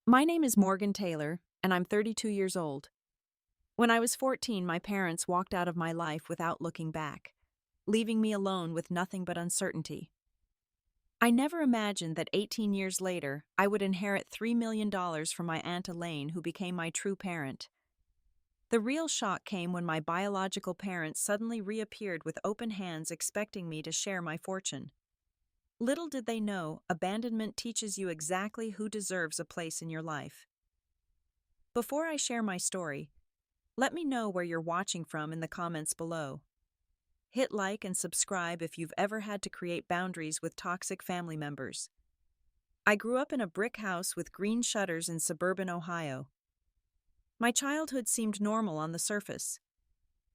My name is Morgan Taylor, and I'm 32 years old. When I was 14, my parents walked out of my life without looking back, leaving me alone with nothing but uncertainty. I never imagined that 18 years later, I would inherit $3 million from my Aunt Elaine, who became my true parent. The real shock came when my biological parents suddenly reappeared with open hands expecting me to share my fortune. Little did they know, abandonment teaches you exactly who deserves a place in your life. Before I share my story, let me know where you're watching from in the comments below. Hit like and subscribe if you've ever had to create boundaries with toxic family members. I grew up in a brick house with green shutters in suburban Ohio. My childhood seemed normal on the surface.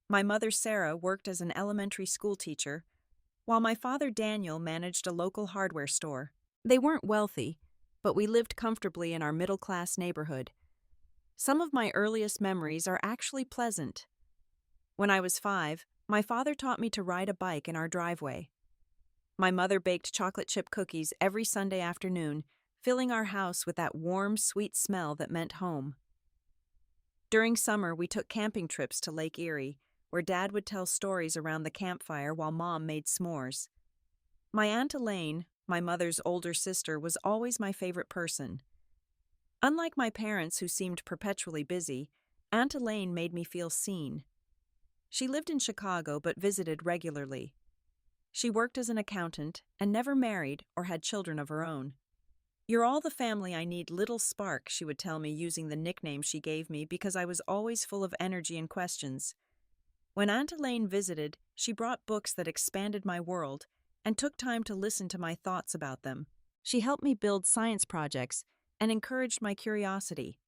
My mother, Sarah, worked as an elementary school teacher, while my father, Daniel, managed a local hardware store. They weren't wealthy, but we lived comfortably in our middle-class neighborhood. Some of my earliest memories are actually pleasant. When I was 5, my father taught me to ride a bike in our driveway. My mother baked chocolate chip cookies every Sunday afternoon, filling our house with that warm, sweet smell that meant home. During summer, we took camping trips to Lake Erie, where Dad would tell stories around the campfire while Mom made s'mores. My Aunt Elaine, my mother's older sister, was always my favorite person. Unlike my parents, who seemed perpetually busy, Aunt Elaine made me feel seen. She lived in Chicago but visited regularly. She worked as an accountant and never married or had children of her own. "You're all the family I need, little spark," she would tell me, using the nickname she gave me because I was always full of energy and questions. When Aunt Elaine visited, she brought books that expanded my world and took time to listen to my thoughts about them. She helped me build science projects and encouraged my curiosity.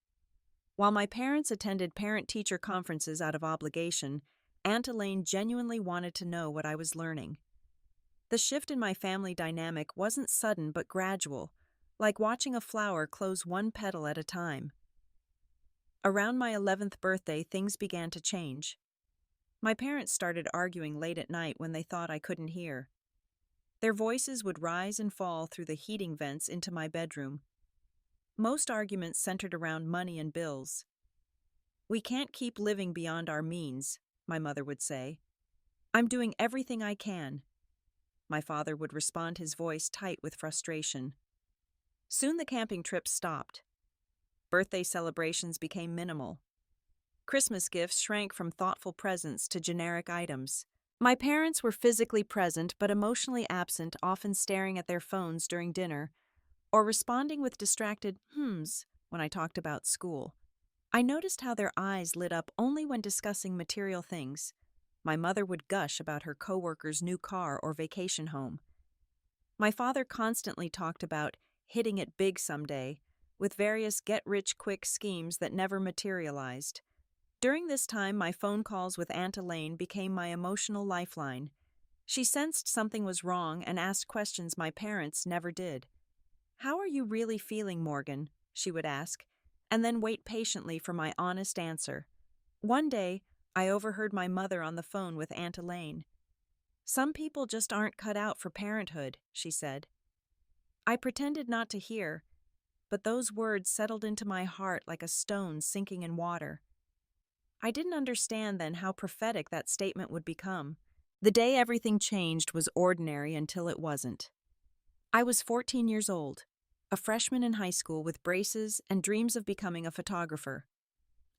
While my parents attended parent-teacher conferences out of obligation, Aunt Elaine genuinely wanted to know what I was learning. The shift in my family dynamic wasn't sudden but gradual, like watching a flower close one petal at a time. Around my 11th birthday, things began to change. My parents started arguing late at night when they thought I couldn't hear. Their voices would rise and fall through the heating vents into my bedroom. Most arguments centered around money and bills. "We can't keep living beyond our means," my mother would say. "I'm doing everything I can." My father would respond, his voice tight with frustration. Soon the camping trips stopped. Birthday celebrations became minimal. Christmas gifts shrank from thoughtful presents to generic items. My parents were physically present but emotionally absent, often staring at their phones during dinner or responding with distracted hmms when I talked about school. I noticed how their eyes lit up only when discussing material things. My mother would gush about her coworker's new car or vacation home. My father constantly talked about hitting it big someday, with various get-rich-quick schemes that never materialized. During this time, my phone calls with Aunt Elaine became my emotional lifeline. She sensed something was wrong and asked questions my parents never did. "How are you really feeling, Morgan?" she would ask, and then wait patiently for my honest answer. One day, I overheard my mother on the phone with Aunt Elaine. "Some people just aren't cut out for parenthood," she said. I pretended not to hear, but those words settled into my heart like a stone sinking in water. I didn't understand then how prophetic that statement would become. The day everything changed was ordinary until it wasn't. I was 14 years old, a freshman in high school with braces and dreams of becoming a photographer.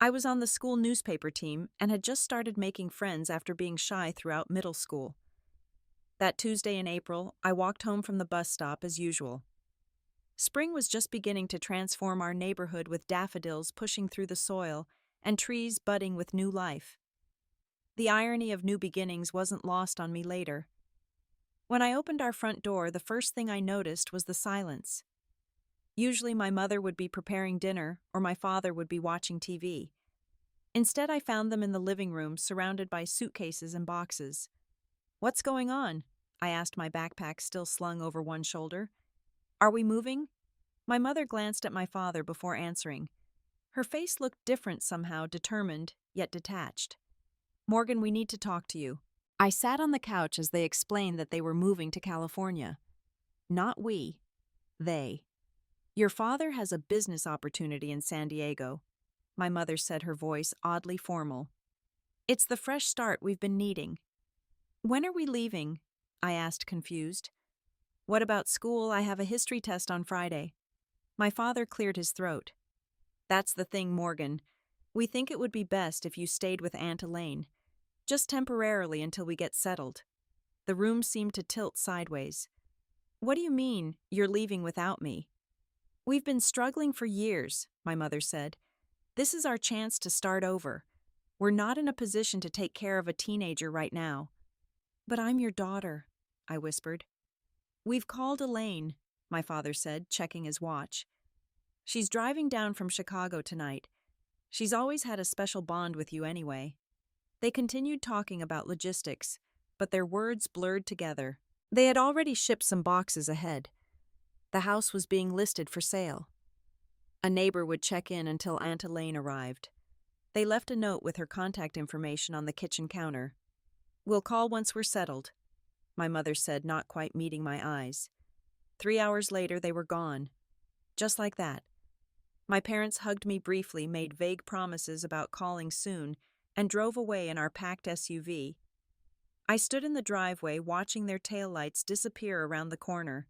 I was on the school newspaper team and had just started making friends after being shy throughout middle school. That Tuesday in April, I walked home from the bus stop as usual. Spring was just beginning to transform our neighborhood, with daffodils pushing through the soil and trees budding with new life. The irony of new beginnings wasn't lost on me later. When I opened our front door, the first thing I noticed was the silence. Usually my mother would be preparing dinner or my father would be watching TV. Instead, I found them in the living room, surrounded by suitcases and boxes. "What's going on?" I asked, my backpack still slung over one shoulder. "Are we moving?" My mother glanced at my father before answering. Her face looked different somehow, determined, yet detached. "Morgan, we need to talk to you." I sat on the couch as they explained that they were moving to California. Not we, they. Your father has a business opportunity in San Diego, my mother said, her voice oddly formal. It's the fresh start we've been needing. When are we leaving? I asked, confused. What about school? I have a history test on Friday. My father cleared his throat. That's the thing, Morgan. We think it would be best if you stayed with Aunt Elaine, just temporarily until we get settled. The room seemed to tilt sideways. What do you mean, you're leaving without me? We've been struggling for years, my mother said. This is our chance to start over. We're not in a position to take care of a teenager right now. But I'm your daughter, I whispered. We've called Elaine, my father said, checking his watch. She's driving down from Chicago tonight. She's always had a special bond with you anyway. They continued talking about logistics, but their words blurred together. They had already shipped some boxes ahead. The house was being listed for sale. A neighbor would check in until Aunt Elaine arrived. They left a note with her contact information on the kitchen counter. We'll call once we're settled, my mother said, not quite meeting my eyes. 3 hours later, they were gone. Just like that. My parents hugged me briefly, made vague promises about calling soon, and drove away in our packed SUV. I stood in the driveway watching their taillights disappear around the corner.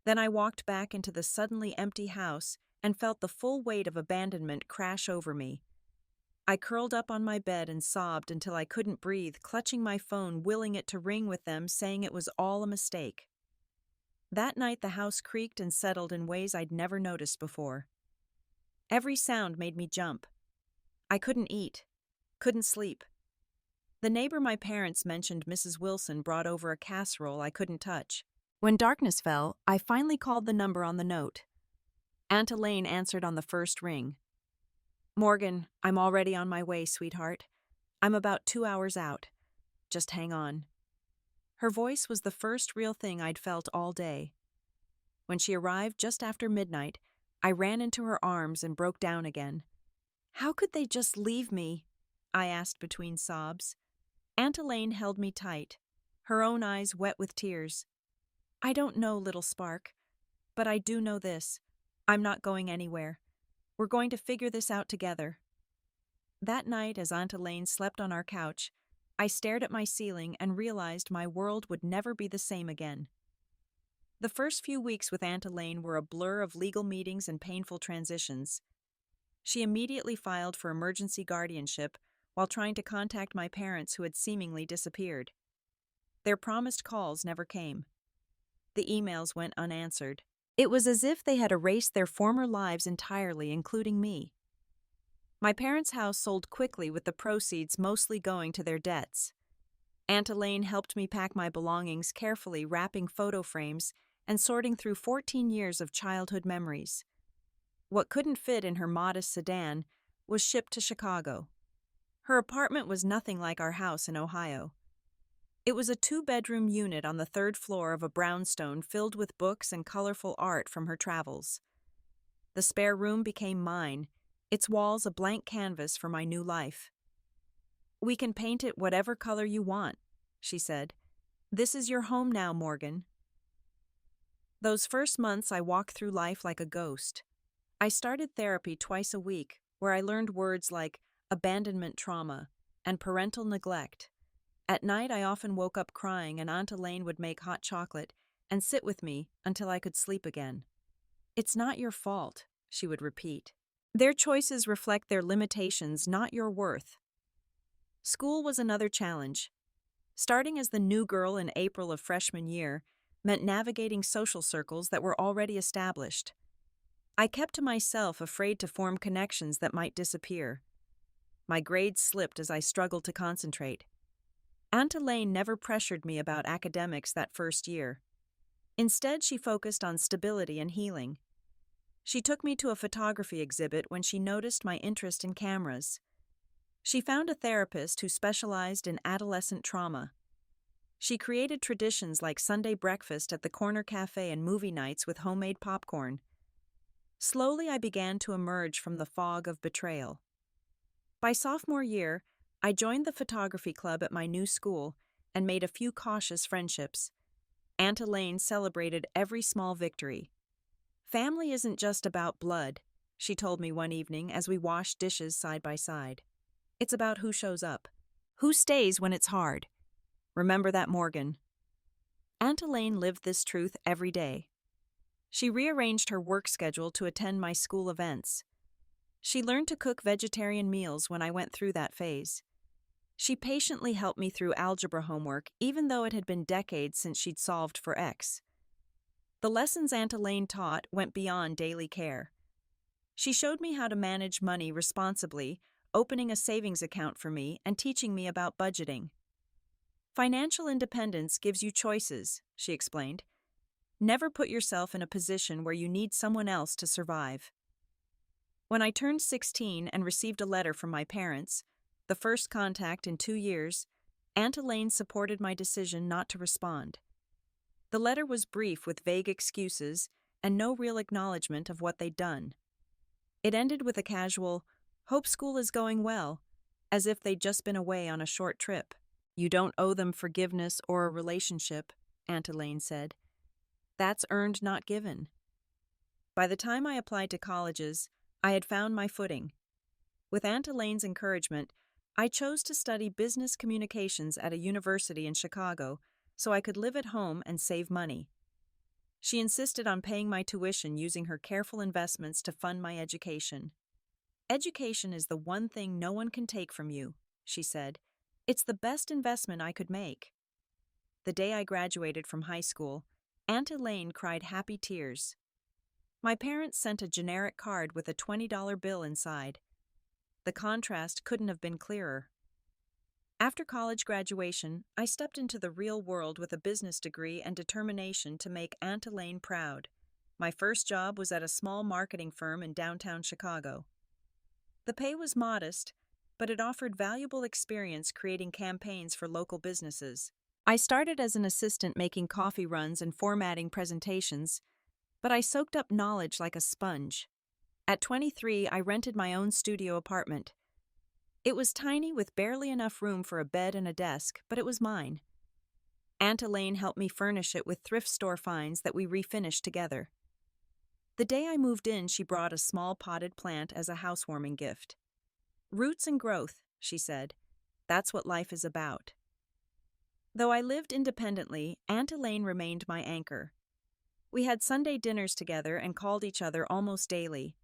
Then I walked back into the suddenly empty house and felt the full weight of abandonment crash over me. I curled up on my bed and sobbed until I couldn't breathe, clutching my phone, willing it to ring with them, saying it was all a mistake. That night the house creaked and settled in ways I'd never noticed before. Every sound made me jump. I couldn't eat, couldn't sleep. The neighbor my parents mentioned, Mrs. Wilson, brought over a casserole I couldn't touch. When darkness fell, I finally called the number on the note. Aunt Elaine answered on the first ring. Morgan, I'm already on my way, sweetheart. I'm about 2 hours out. Just hang on. Her voice was the first real thing I'd felt all day. When she arrived just after midnight, I ran into her arms and broke down again. How could they just leave me? I asked between sobs. Aunt Elaine held me tight, her own eyes wet with tears. I don't know, little spark, but I do know this. I'm not going anywhere. We're going to figure this out together. That night, as Aunt Elaine slept on our couch, I stared at my ceiling and realized my world would never be the same again. The first few weeks with Aunt Elaine were a blur of legal meetings and painful transitions. She immediately filed for emergency guardianship while trying to contact my parents who had seemingly disappeared. Their promised calls never came. The emails went unanswered. It was as if they had erased their former lives entirely, including me. My parents' house sold quickly, with the proceeds mostly going to their debts. Aunt Elaine helped me pack my belongings carefully, wrapping photo frames and sorting through 14 years of childhood memories. What couldn't fit in her modest sedan was shipped to Chicago. Her apartment was nothing like our house in Ohio. It was a 2-bedroom unit on the 3rd floor of a brownstone filled with books and colorful art from her travels. The spare room became mine, its walls a blank canvas for my new life. We can paint it whatever color you want, she said. This is your home now, Morgan. Those first months I walked through life like a ghost. I started therapy twice a week, where I learned words like abandonment trauma and parental neglect. At night, I often woke up crying, and Aunt Elaine would make hot chocolate and sit with me until I could sleep again. It's not your fault, she would repeat. Their choices reflect their limitations, not your worth. School was another challenge. Starting as the new girl in April of freshman year meant navigating social circles that were already established. I kept to myself, afraid to form connections that might disappear. My grades slipped as I struggled to concentrate. Aunt Elaine never pressured me about academics that first year. Instead, she focused on stability and healing. She took me to a photography exhibit when she noticed my interest in cameras. She found a therapist who specialized in adolescent trauma. She created traditions like Sunday breakfast at the corner cafe and movie nights with homemade popcorn. Slowly, I began to emerge from the fog of betrayal. By sophomore year, I joined the photography club at my new school and made a few cautious friendships. Aunt Elaine celebrated every small victory. Family isn't just about blood, she told me one evening as we washed dishes side by side. It's about who shows up, who stays when it's hard. Remember that, Morgan. Aunt Elaine lived this truth every day. She rearranged her work schedule to attend my school events. She learned to cook vegetarian meals when I went through that phase. She patiently helped me through algebra homework, even though it had been decades since she'd solved for X. The lessons Aunt Elaine taught went beyond daily care. She showed me how to manage money responsibly, opening a savings account for me and teaching me about budgeting. Financial independence gives you choices, she explained. Never put yourself in a position where you need someone else to survive. When I turned 16 and received a letter from my parents, the first contact in 2 years, Aunt Elaine supported my decision not to respond. The letter was brief with vague excuses and no real acknowledgement of what they'd done. It ended with a casual, "Hope school is going well," as if they'd just been away on a short trip. "You don't owe them forgiveness or a relationship," Aunt Elaine said. "That's earned, not given." By the time I applied to colleges, I had found my footing. With Aunt Elaine's encouragement, I chose to study business communications at a university in Chicago so I could live at home and save money. She insisted on paying my tuition using her careful investments to fund my education. "Education is the one thing no one can take from you," she said. "It's the best investment I could make." The day I graduated from high school, Aunt Elaine cried happy tears. My parents sent a generic card with a $20 bill inside. The contrast couldn't have been clearer. After college graduation, I stepped into the real world with a business degree and determination to make Aunt Elaine proud. My first job was at a small marketing firm in downtown Chicago. The pay was modest, but it offered valuable experience creating campaigns for local businesses. I started as an assistant making coffee runs and formatting presentations, but I soaked up knowledge like a sponge. At 23, I rented my own studio apartment. It was tiny with barely enough room for a bed and a desk, but it was mine. Aunt Elaine helped me furnish it with thrift store finds that we refinished together. The day I moved in, she brought a small potted plant as a housewarming gift. "Roots and growth," she said. "That's what life is about." Though I lived independently, Aunt Elaine remained my anchor. We had Sunday dinners together and called each other almost daily.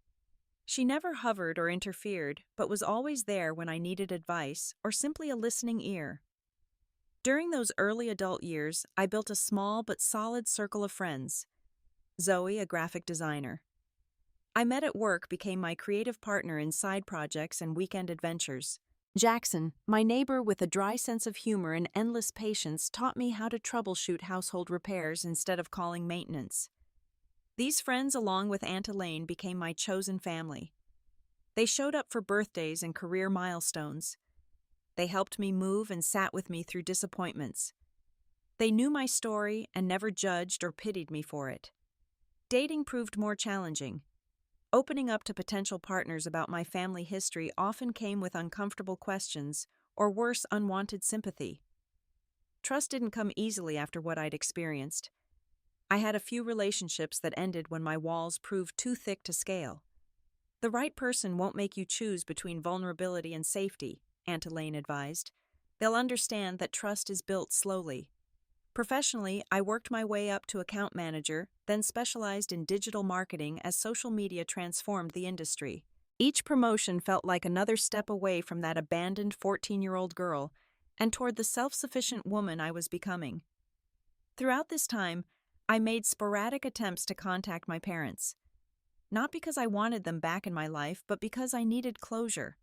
She never hovered or interfered, but was always there when I needed advice or simply a listening ear. During those early adult years, I built a small but solid circle of friends. Zoe, a graphic designer. I met at work, became my creative partner in side projects and weekend adventures. Jackson, my neighbor with a dry sense of humor and endless patience, taught me how to troubleshoot household repairs instead of calling maintenance. These friends, along with Aunt Elaine, became my chosen family. They showed up for birthdays and career milestones. They helped me move and sat with me through disappointments. They knew my story and never judged or pitied me for it. Dating proved more challenging. Opening up to potential partners about my family history often came with uncomfortable questions, or worse, unwanted sympathy. Trust didn't come easily after what I'd experienced. I had a few relationships that ended when my walls proved too thick to scale. The right person won't make you choose between vulnerability and safety, Aunt Elaine advised. They'll understand that trust is built slowly. Professionally, I worked my way up to account manager, then specialized in digital marketing as social media transformed the industry. Each promotion felt like another step away from that abandoned 14-year-old girl and toward the self-sufficient woman I was becoming. Throughout this time, I made sporadic attempts to contact my parents. Not because I wanted them back in my life, but because I needed closure.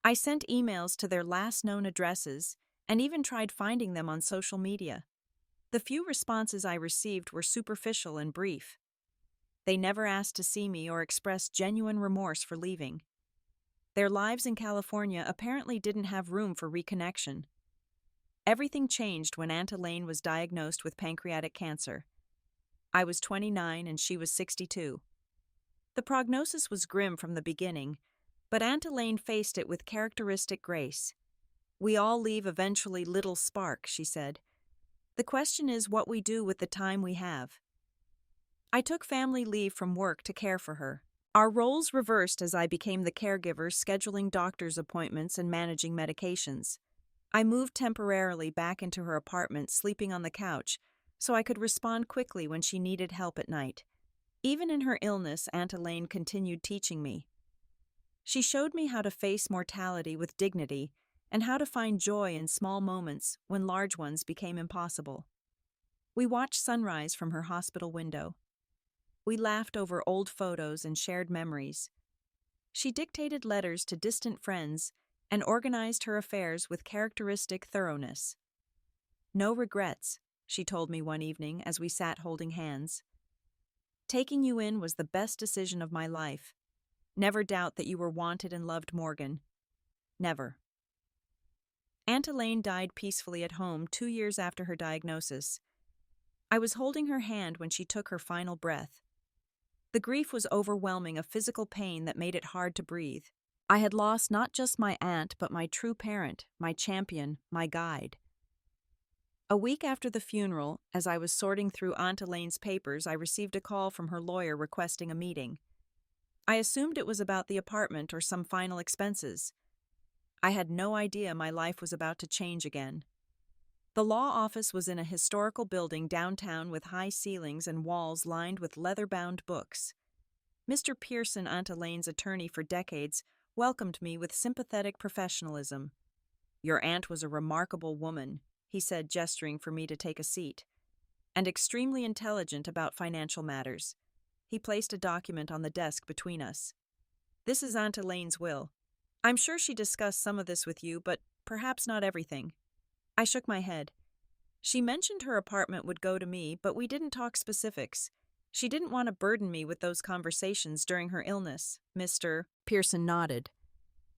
I sent emails to their last known addresses and even tried finding them on social media. The few responses I received were superficial and brief. They never asked to see me or expressed genuine remorse for leaving. Their lives in California apparently didn't have room for reconnection. Everything changed when Aunt Elaine was diagnosed with pancreatic cancer. I was 29 and she was 62. The prognosis was grim from the beginning, but Aunt Elaine faced it with characteristic grace. "We all leave eventually, little spark," she said. "The question is what we do with the time we have." I took family leave from work to care for her. Our roles reversed as I became the caregiver, scheduling doctor's appointments and managing medications. I moved temporarily back into her apartment, sleeping on the couch, so I could respond quickly when she needed help at night. Even in her illness, Aunt Elaine continued teaching me. She showed me how to face mortality with dignity and how to find joy in small moments when large ones became impossible. We watched sunrise from her hospital window. We laughed over old photos and shared memories. She dictated letters to distant friends and organized her affairs with characteristic thoroughness. "No regrets," she told me one evening as we sat holding hands. "Taking you in was the best decision of my life. Never doubt that you were wanted and loved, Morgan. Never." Aunt Elaine died peacefully at home 2 years after her diagnosis. I was holding her hand when she took her final breath. The grief was overwhelming, a physical pain that made it hard to breathe. I had lost not just my aunt, but my true parent, my champion, my guide. A week after the funeral, as I was sorting through Aunt Elaine's papers, I received a call from her lawyer requesting a meeting. I assumed it was about the apartment or some final expenses. I had no idea my life was about to change again. The law office was in a historical building downtown with high ceilings and walls lined with leather-bound books. Mr. Pearson, Aunt Elaine's attorney for decades, welcomed me with sympathetic professionalism. "Your aunt was a remarkable woman," he said, gesturing for me to take a seat, "and extremely intelligent about financial matters." He placed a document on the desk between us. "This is Aunt Elaine's will. I'm sure she discussed some of this with you, but perhaps not everything." I shook my head. "She mentioned her apartment would go to me, but we didn't talk specifics. She didn't want to burden me with those conversations during her illness." Mr. Pearson nodded.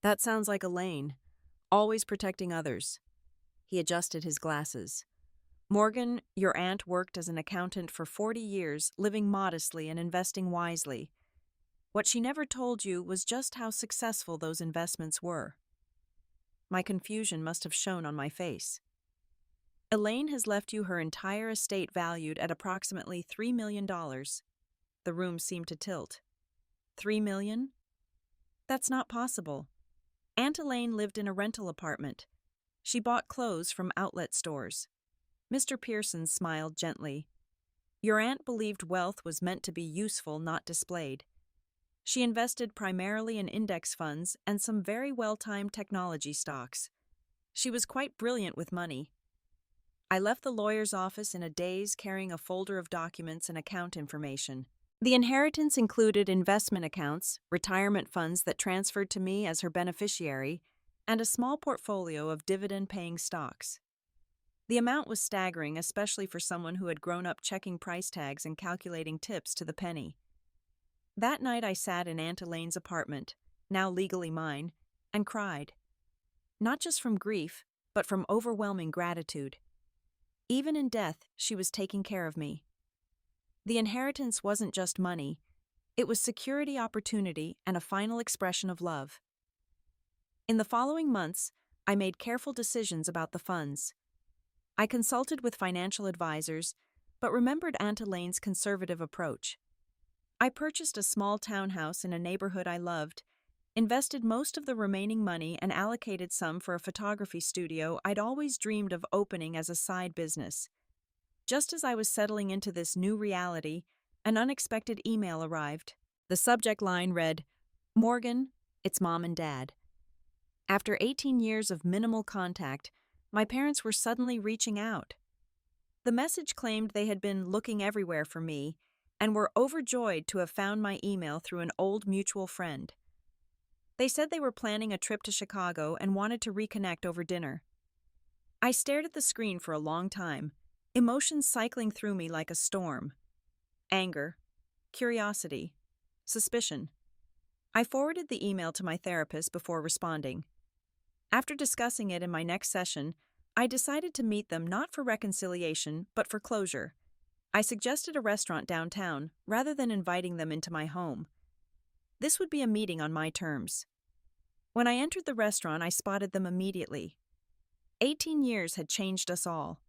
"That sounds like Elaine, always protecting others." He adjusted his glasses. "Morgan, your aunt worked as an accountant for 40 years, living modestly and investing wisely. What she never told you was just how successful those investments were." My confusion must have shown on my face. "Elaine has left you her entire estate valued at approximately $3 million. The room seemed to tilt. $3 million? That's not possible. Aunt Elaine lived in a rental apartment. She bought clothes from outlet stores." Mr. Pearson smiled gently. "Your aunt believed wealth was meant to be useful, not displayed. She invested primarily in index funds and some very well-timed technology stocks. She was quite brilliant with money." I left the lawyer's office in a daze, carrying a folder of documents and account information. The inheritance included investment accounts, retirement funds that transferred to me as her beneficiary, and a small portfolio of dividend-paying stocks. The amount was staggering, especially for someone who had grown up checking price tags and calculating tips to the penny. That night I sat in Aunt Elaine's apartment, now legally mine, and cried. Not just from grief, but from overwhelming gratitude. Even in death, she was taking care of me. The inheritance wasn't just money. It was security, opportunity, and a final expression of love. In the following months, I made careful decisions about the funds. I consulted with financial advisors, but remembered Aunt Elaine's conservative approach. I purchased a small townhouse in a neighborhood I loved, invested most of the remaining money, and allocated some for a photography studio I'd always dreamed of opening as a side business. Just as I was settling into this new reality, an unexpected email arrived. The subject line read, "Morgan, it's Mom and Dad." After 18 years of minimal contact, my parents were suddenly reaching out. The message claimed they had been looking everywhere for me and were overjoyed to have found my email through an old mutual friend. They said they were planning a trip to Chicago and wanted to reconnect over dinner. I stared at the screen for a long time, emotions cycling through me like a storm. Anger, curiosity, suspicion. I forwarded the email to my therapist before responding. After discussing it in my next session, I decided to meet them not for reconciliation, but for closure. I suggested a restaurant downtown rather than inviting them into my home. This would be a meeting on my terms. When I entered the restaurant, I spotted them immediately. 18 years had changed us all.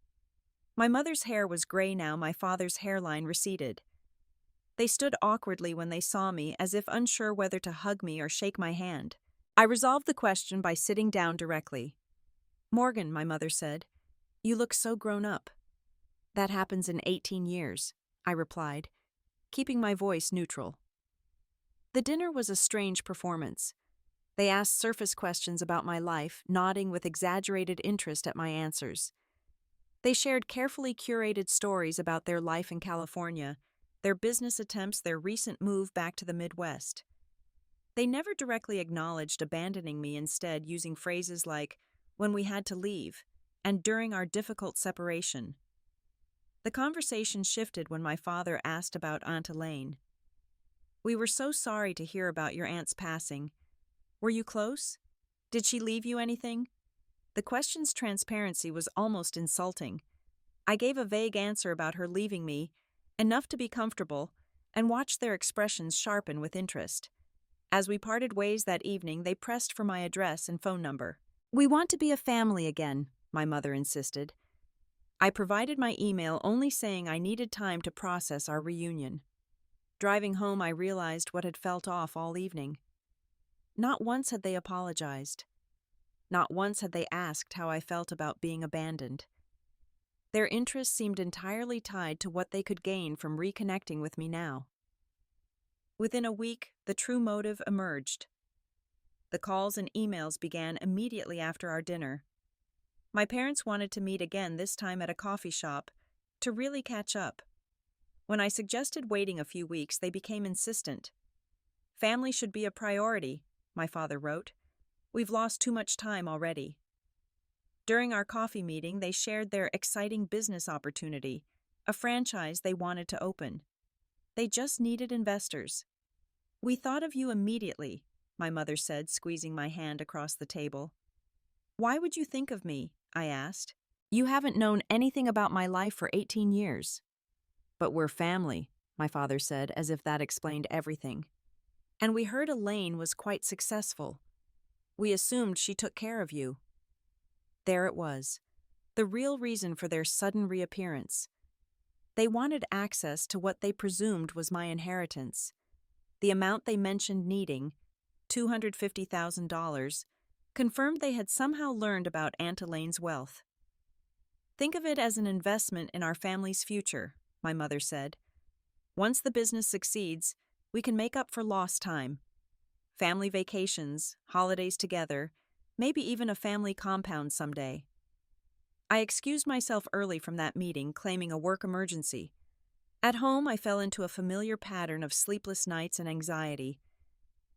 My mother's hair was gray now, my father's hairline receded. They stood awkwardly when they saw me, as if unsure whether to hug me or shake my hand. I resolved the question by sitting down directly. "Morgan," my mother said, "you look so grown up." "That happens in 18 years," I replied, keeping my voice neutral. The dinner was a strange performance. They asked surface questions about my life, nodding with exaggerated interest at my answers. They shared carefully curated stories about their life in California, their business attempts, their recent move back to the Midwest. They never directly acknowledged abandoning me, instead using phrases like, "when we had to leave," and "during our difficult separation." The conversation shifted when my father asked about Aunt Elaine. "We were so sorry to hear about your aunt's passing. Were you close? Did she leave you anything?" The question's transparency was almost insulting. I gave a vague answer about her leaving me, enough to be comfortable, and watched their expressions sharpen with interest. As we parted ways that evening, they pressed for my address and phone number. "We want to be a family again," my mother insisted. I provided my email, only saying I needed time to process our reunion. Driving home, I realized what had felt off all evening. Not once had they apologized. Not once had they asked how I felt about being abandoned. Their interest seemed entirely tied to what they could gain from reconnecting with me now. Within a week, the true motive emerged. The calls and emails began immediately after our dinner. My parents wanted to meet again, this time at a coffee shop, to really catch up. When I suggested waiting a few weeks, they became insistent. "Family should be a priority," my father wrote. "We've lost too much time already." During our coffee meeting, they shared their exciting business opportunity, a franchise they wanted to open. They just needed investors. "We thought of you immediately," my mother said, squeezing my hand across the table. "Why would you think of me?" I asked. "You haven't known anything about my life for 18 years. "But we're family," my father said, as if that explained everything. "And we heard Elaine was quite successful. We assumed she took care of you." There it was, the real reason for their sudden reappearance. They wanted access to what they presumed was my inheritance. The amount they mentioned needing, $250,000, confirmed they had somehow learned about Aunt Elaine's wealth. "Think of it as an investment in our family's future," my mother said. "Once the business succeeds, we can make up for lost time. Family vacations, holidays together, maybe even a family compound someday." I excused myself early from that meeting, claiming a work emergency. At home, I fell into a familiar pattern of sleepless nights and anxiety.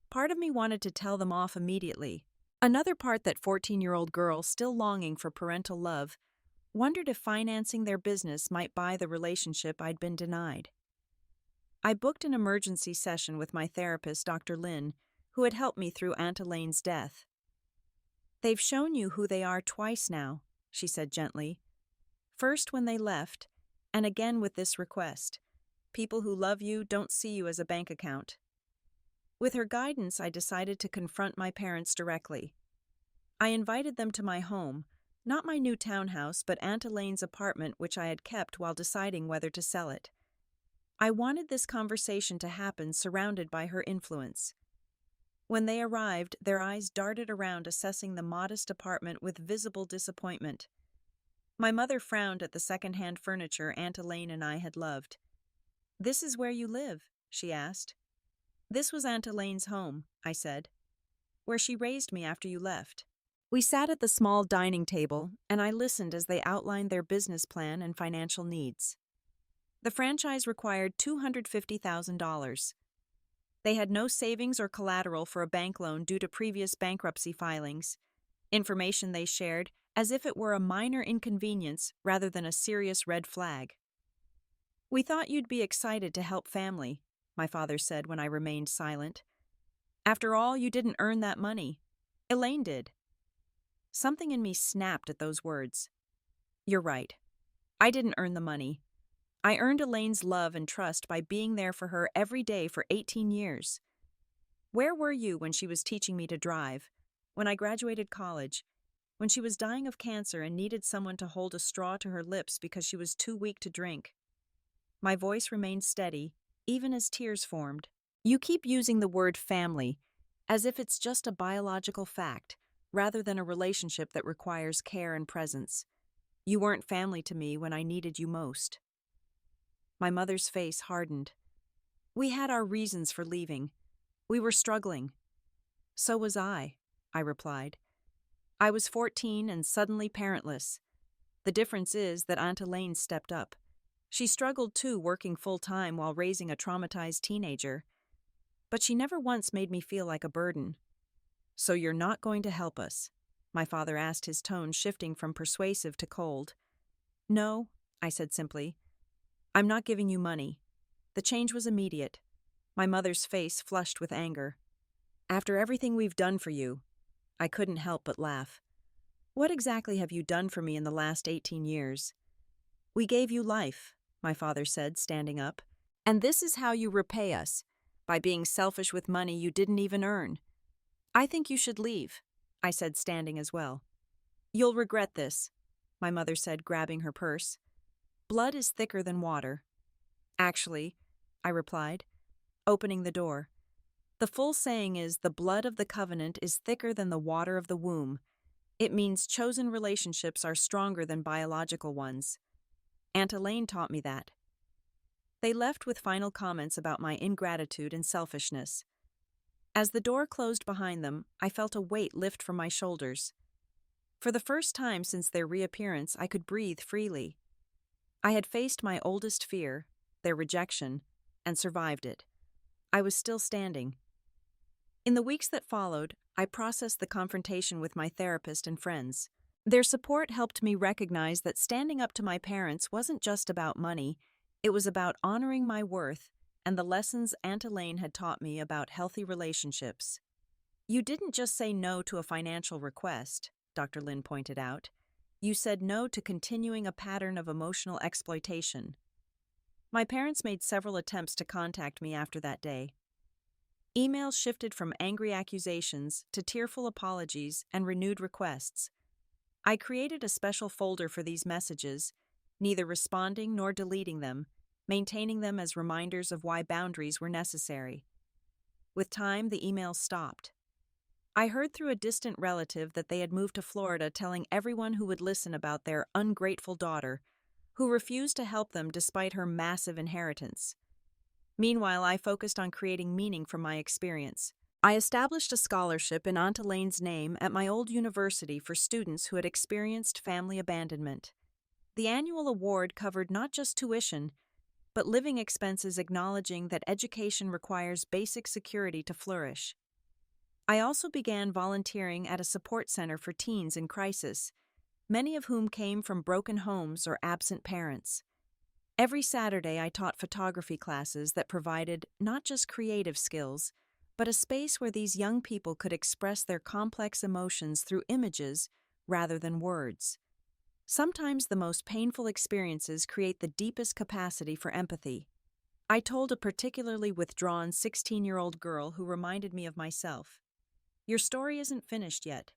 Part of me wanted to tell them off immediately. Another part, that 14-year-old girl still longing for parental love, wondered if financing their business might buy the relationship I'd been denied. I booked an emergency session with my therapist, Dr. Lin, who had helped me through Aunt Elaine's death. "They've shown you who they are twice now," she said gently. "First when they left, and again with this request. People who love you don't see you as a bank account." With her guidance, I decided to confront my parents directly. I invited them to my home, not my new townhouse, but Aunt Elaine's apartment, which I had kept while deciding whether to sell it. I wanted this conversation to happen surrounded by her influence. When they arrived, their eyes darted around, assessing the modest apartment with visible disappointment. My mother frowned at the second-hand furniture Aunt Elaine and I had loved. "This is where you live?" she asked. "This was Aunt Elaine's home," I said, "where she raised me after you left." We sat at the small dining table, and I listened as they outlined their business plan and financial needs. The franchise required $250,000. They had no savings or collateral for a bank loan due to previous bankruptcy filings, information they shared as if it were a minor inconvenience rather than a serious red flag. "We thought you'd be excited to help family," my father said when I remained silent. "After all, you didn't earn that money. Elaine did." Something in me snapped at those words. "You're right. I didn't earn the money. I earned Elaine's love and trust by being there for her every day for 18 years. Where were you when she was teaching me to drive, when I graduated college, when she was dying of cancer and needed someone to hold a straw to her lips because she was too weak to drink?" My voice remained steady, even as tears formed. You keep using the word family as if it's just a biological fact, rather than a relationship that requires care and presence. You weren't family to me when I needed you most. My mother's face hardened. We had our reasons for leaving. We were struggling. So was I replied. I was 14 and suddenly parentless. The difference is that Aunt Elaine stepped up. She struggled too, working full-time while raising a traumatized teenager. But she never once made me feel like a burden. So you're not going to help us? My father asked, his tone shifting from persuasive to cold. No, I said simply. I'm not giving you money. The change was immediate. My mother's face flushed with anger. After everything we've done for you, I couldn't help but laugh. What exactly have you done for me in the last 18 years? We gave you life, my father said, standing up. And this is how you repay us, by being selfish with money you didn't even earn. I think you should leave, I said, standing as well. You'll regret this, my mother said, grabbing her purse. Blood is thicker than water. Actually, I replied, opening the door. The full saying is, the blood of the covenant is thicker than the water of the womb. It means chosen relationships are stronger than biological ones. Aunt Elaine taught me that. They left with final comments about my ingratitude and selfishness. As the door closed behind them, I felt a weight lift from my shoulders. For the first time since their reappearance, I could breathe freely. I had faced my oldest fear, their rejection, and survived it. I was still standing. In the weeks that followed, I processed the confrontation with my therapist and friends. Their support helped me recognize that standing up to my parents wasn't just about money, it was about honoring my worth and the lessons Aunt Elaine had taught me about healthy relationships. You didn't just say no to a financial request, Dr. Lin pointed out. You said no to continuing a pattern of emotional exploitation. My parents made several attempts to contact me after that day. Emails shifted from angry accusations to tearful apologies and renewed requests. I created a special folder for these messages, neither responding nor deleting them, maintaining them as reminders of why boundaries were necessary. With time, the emails stopped. I heard through a distant relative that they had moved to Florida, telling everyone who would listen about their ungrateful daughter, who refused to help them despite her massive inheritance. Meanwhile, I focused on creating meaning from my experience. I established a scholarship in Aunt Elaine's name at my old university for students who had experienced family abandonment. The annual award covered not just tuition, but living expenses, acknowledging that education requires basic security to flourish. I also began volunteering at a support center for teens in crisis, many of whom came from broken homes or absent parents. Every Saturday, I taught photography classes that provided not just creative skills, but a space where these young people could express their complex emotions through images rather than words. Sometimes the most painful experiences create the deepest capacity for empathy. I told a particularly withdrawn 16-year-old girl who reminded me of myself. Your story isn't finished yet.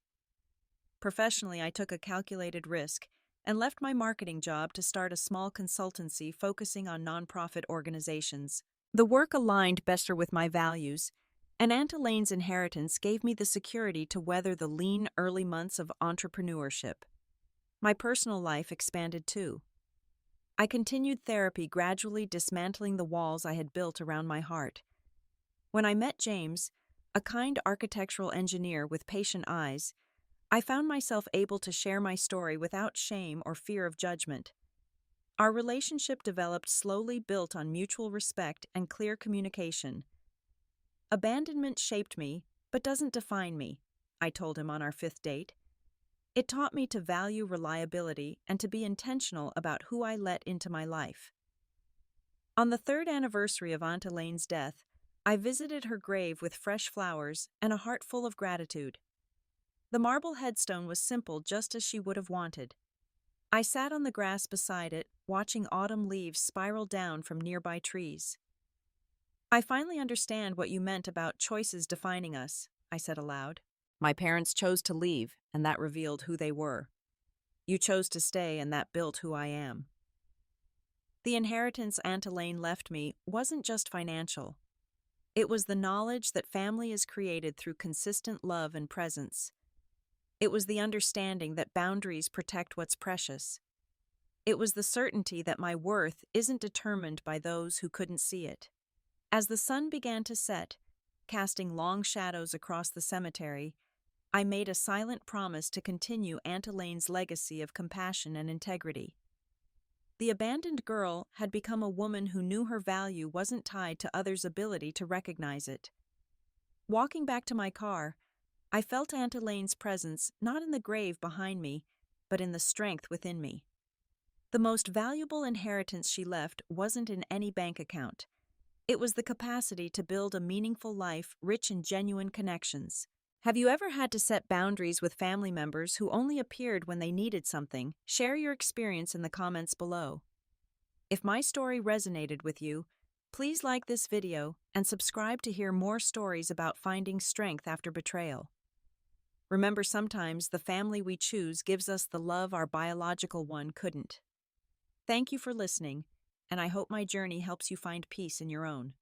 Professionally, I took a calculated risk and left my marketing job to start a small consultancy focusing on nonprofit organizations. The work aligned better with my values, and Aunt Elaine's inheritance gave me the security to weather the lean early months of entrepreneurship. My personal life expanded too. I continued therapy, gradually dismantling the walls I had built around my heart. When I met James, a kind architectural engineer with patient eyes, I found myself able to share my story without shame or fear of judgment. Our relationship developed slowly, built on mutual respect and clear communication. Abandonment shaped me, but doesn't define me, I told him on our 5th date. It taught me to value reliability and to be intentional about who I let into my life. On the 3rd anniversary of Aunt Elaine's death, I visited her grave with fresh flowers and a heart full of gratitude. The marble headstone was simple, just as she would have wanted. I sat on the grass beside it, watching autumn leaves spiral down from nearby trees. I finally understand what you meant about choices defining us, I said aloud. My parents chose to leave, and that revealed who they were. You chose to stay, and that built who I am. The inheritance Aunt Elaine left me wasn't just financial. It was the knowledge that family is created through consistent love and presence. It was the understanding that boundaries protect what's precious. It was the certainty that my worth isn't determined by those who couldn't see it. As the sun began to set, casting long shadows across the cemetery, I made a silent promise to continue Aunt Elaine's legacy of compassion and integrity. The abandoned girl had become a woman who knew her value wasn't tied to others' ability to recognize it. Walking back to my car, I felt Aunt Elaine's presence not in the grave behind me, but in the strength within me. The most valuable inheritance she left wasn't in any bank account. It was the capacity to build a meaningful life rich in genuine connections. Have you ever had to set boundaries with family members who only appeared when they needed something? Share your experience in the comments below. If my story resonated with you, please like this video and subscribe to hear more stories about finding strength after betrayal. Remember, sometimes the family we choose gives us the love our biological one couldn't. Thank you for listening, and I hope my journey helps you find peace in your own.